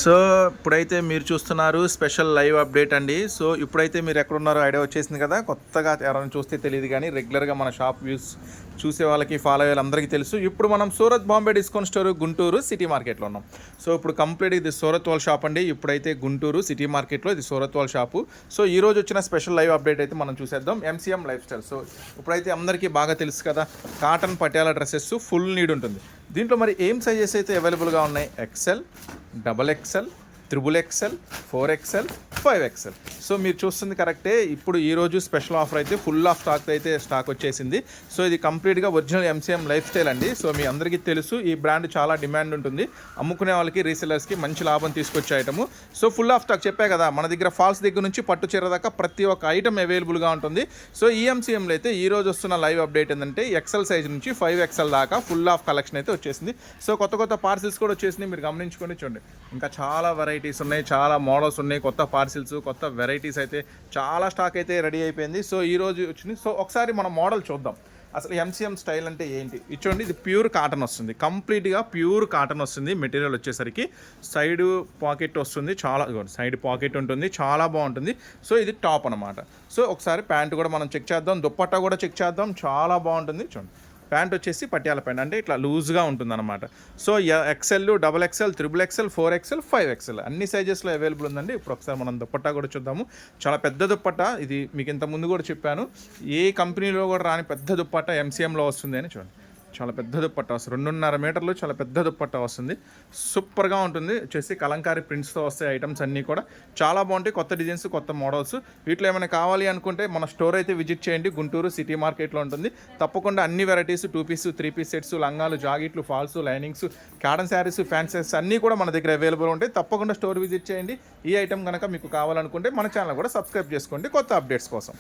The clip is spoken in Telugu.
సో ఇప్పుడైతే మీరు చూస్తున్నారు స్పెషల్ లైవ్ అప్డేట్ అండి. సో ఇప్పుడైతే మీరు ఎక్కడున్నారో ఐడియా వచ్చేసింది కదా. కొత్తగా ఎవరైనా చూస్తే తెలియదు కానీ రెగ్యులర్గా మన షాప్ వ్యూస్ చూసే వాళ్ళకి ఫాలో అయ్యే వాళ్ళందరికీ తెలుసు. ఇప్పుడు మనం Surat Bombay discount store Guntur city మార్కెట్లో ఉన్నాం. సో ఇప్పుడు కంప్లీట్ ఇది సూరత్ వాళ్ళ షాప్ అండి. ఇప్పుడైతే గుంటూరు సిటీ మార్కెట్లో ఇది సూరత్ వాళ్ళ షాపు. సో ఈ రోజు వచ్చిన స్పెషల్ లైవ్ అప్డేట్ అయితే మనం చూసేద్దాం. MCM life style. సో ఇప్పుడైతే అందరికీ బాగా తెలుసు కదా, cotton Patiala dresses full need ఉంటుంది. దీంట్లో మరి ఏం సైజెస్ అయితే అవైలబుల్గా ఉన్నాయి? XL, double XL, triple XL, 4XL, 5XL. So మీరు చూస్తుంది కరెక్టే. ఇప్పుడు ఈరోజు స్పెషల్ ఆఫర్ అయితే ఫుల్ ఆఫ్ స్టాక్ వచ్చేసింది. సో ఇది కంప్లీట్గా ఒరిజినల్ ఎంసీఎం లైఫ్ స్టైల్ అండి. సో మీ అందరికీ తెలుసు ఈ బ్రాండ్ చాలా డిమాండ్ ఉంటుంది. అమ్ముకునే వాళ్ళకి రీసెలర్స్కి మంచి లాభం తీసుకొచ్చే item. So full of stock చెప్పే కదా, మన దగ్గర ఫాల్స్ దగ్గర నుంచి పట్టు చీర దాకా ప్రతి ఒక్క ఐటమ్ అవైలబుల్గా ఉంటుంది. సో ఈ ఎంసీఎంలో అయితే ఈ రోజు వస్తున్న లైవ్ అప్డేట్ ఏంటంటే ఎక్సెల్ సైజ్ నుంచి 5XL దాకా ఫుల్ ఆఫ్ కలెక్షన్ అయితే వచ్చేసింది. సో కొత్త కొత్త పార్సిల్స్ కూడా వచ్చేసింది, మీరు గమనించుకొని చూడండి. ఇంకా చాలా వెరైటీస్ ఉన్నాయి, చాలా మోడల్స్ ఉన్నాయి, కొత్త పార్సిల్స్, కొత్త వెరైటీస్ అయితే చాలా స్టాక్ అయితే రెడీ అయిపోయింది. సో ఈ రోజు వచ్చింది. సో ఒకసారి మనం మోడల్ చూద్దాం. అసలు ఎంసీఎం స్టైల్ అంటే ఏంటి? చూడండి, ఇది ప్యూర్ కాటన్ వస్తుంది, కంప్లీట్గా ప్యూర్ కాటన్ వస్తుంది. మెటీరియల్ వచ్చేసరికి సైడ్ పాకెట్ వస్తుంది, చాలా సైడ్ పాకెట్ ఉంటుంది, చాలా బాగుంటుంది. సో ఇది టాప్ అనమాట. సో ఒకసారి ప్యాంట్ కూడా మనం చెక్ చేద్దాం, దుప్పట్టా కూడా చెక్ చేద్దాం, చాలా బాగుంటుంది. చూడండి, ప్యాంట్ వచ్చేసి పటియాల ప్యాంట్, అంటే ఇట్లా లూజ్గా ఉంటుందన్నమాట. So XL, double XL, triple XL, 4XL, 5XL అన్ని సైజెస్లో అవైలబుల్ ఉందండి. ఇప్పుడు ఒకసారి మనం దుప్పట్టా కూడా చూద్దాము. చాలా పెద్ద దుప్పట్టా ఇది, మీకు ఇంత ముందు కూడా చెప్పాను, ఏ కంపెనీలో కూడా రాని పెద్ద దుప్పట్టా ఎంసీఎంలో వస్తుంది అని. చూడండి, చాలా పెద్ద దుప్పట్టా వస్తుంది, 2.5 మీటర్లు, చాలా పెద్ద దుప్పట్టా వస్తుంది. సూపర్గా ఉంటుంది. వచ్చేసి కలంకారీ ప్రింట్స్తో వస్తాయి ఐటమ్స్ అన్నీ కూడా చాలా బాగుంటాయి. కొత్త డిజైన్స్, కొత్త మోడల్స్. వీటిలో ఏమైనా కావాలి అనుకుంటే మన స్టోర్ అయితే విజిట్ చేయండి, గుంటూరు సిటీ మార్కెట్లో ఉంటుంది. తప్పకుండా అన్ని వెరైటీస్, 2 పీస్ 3 పీస్ సెట్స్, లంగాలు, జాకెట్లు, falls, linings, cotton saris, fancies అన్నీ కూడా మన దగ్గర అవైలబుల్ ఉంటాయి. తప్పకుండా స్టోర్ విజిట్ చేయండి. ఈ ఐటమ్ కనుక మీకు కావాలనుకుంటే మన ఛానల్ కూడా సబ్స్క్రైబ్ చేసుకోండి కొత్త అప్డేట్స్ కోసం.